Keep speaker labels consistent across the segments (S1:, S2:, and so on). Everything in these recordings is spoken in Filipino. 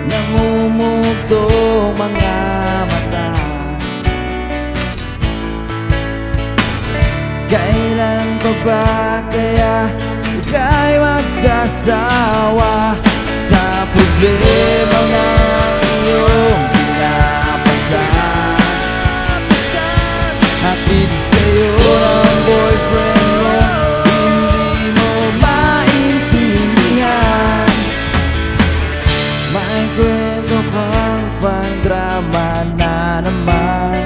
S1: namumugtong mga mata. Kailan pa ba kaya ika'y magsasawa sa problema na iyong pinapasan? Hatid sa'yo ang boyfriend mo, hindi mo maintindihan. May kwento kang pang-drama na naman,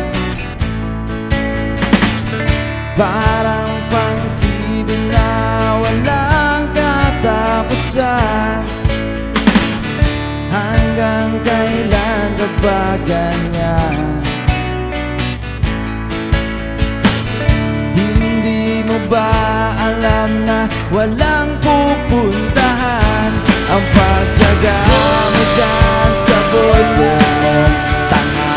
S1: parang pag-ibig na walang katapusan. Hanggang kailan ka ba ganyan? Hindi mo ba alam na walang pupuntahan ang pagtiyaga mo dyan sa boyfriend mo? Tanga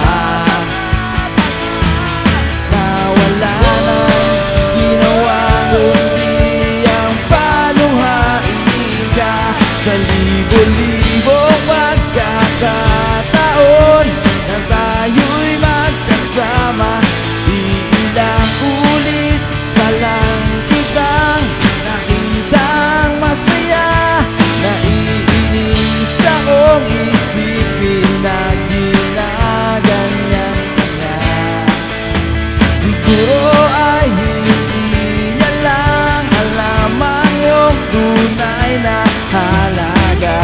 S1: na wala nang ginawa kundi ang paluhain ka sa libo-libong pagkakataon na tayo'y magkasama. Iilang ulit pa lang kitang nakitang masaya. Naiinis akong isipin na ginaganyan niya. Siguro ay hindi niya lang alam ang iyong tunay na halaga.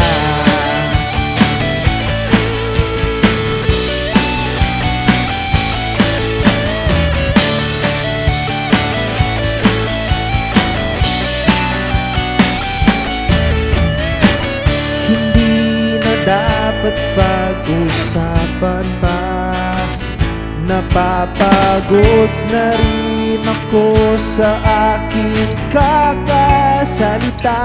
S1: Hindi na dapat pag-usapan pa. Napapagod na rin ako sa aking kakasalita.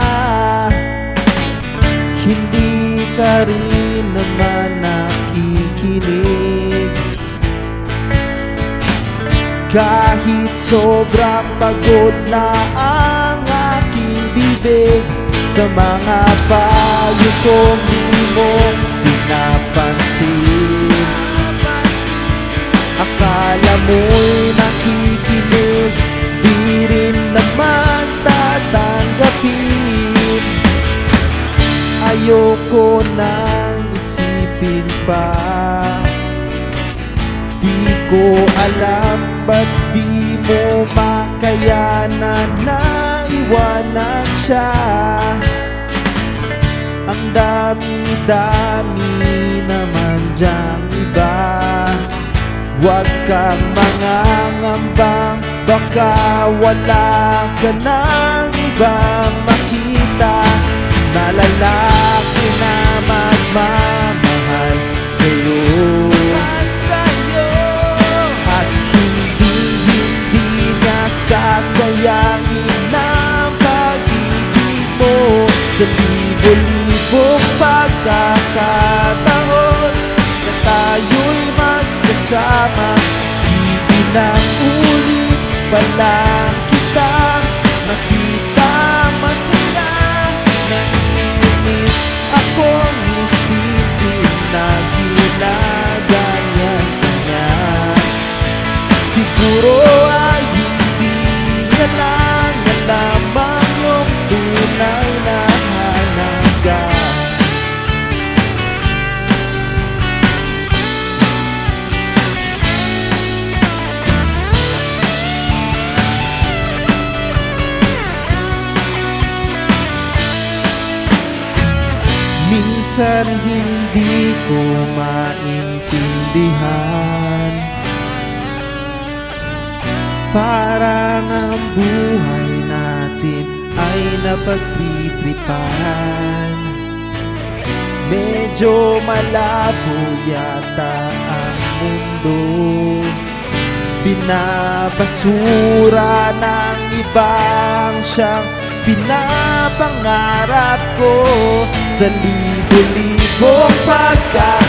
S1: Hindi ka rin naman nakikinig, kahit sobrang pagod na ang aking bibig. Sa mga payo kong di mo pinapansin, akala mo'y nakikinig, di rin naman tatanggapin. Ayoko nang isipin pa, di ko alam ba't di mo makayanan na iwanan siya. Ang dami-dami naman dyang iba. Huwag kang mangangambang, baka wala ka ng ibang makita na lalaki na magmamahal sa'yo. At hindi niya sasayangin ang pag-ibig mo sa libo-libong pagkakataon na tayo'y magkasama. Iilang ulit pa lang kitang nakita masaya. Naiinis akong isipin na ginaganyan niya. Siguro ay hindi niya lang alam ang iyong tunay na halaga. Minsan hindi ko maintindihan, parang ang buhay natin ay napagtitripan. Medyo malabo yata ang mundo, binabasura ng ibang siyang pinapangarap ko. Sa libo-libong pagkakataon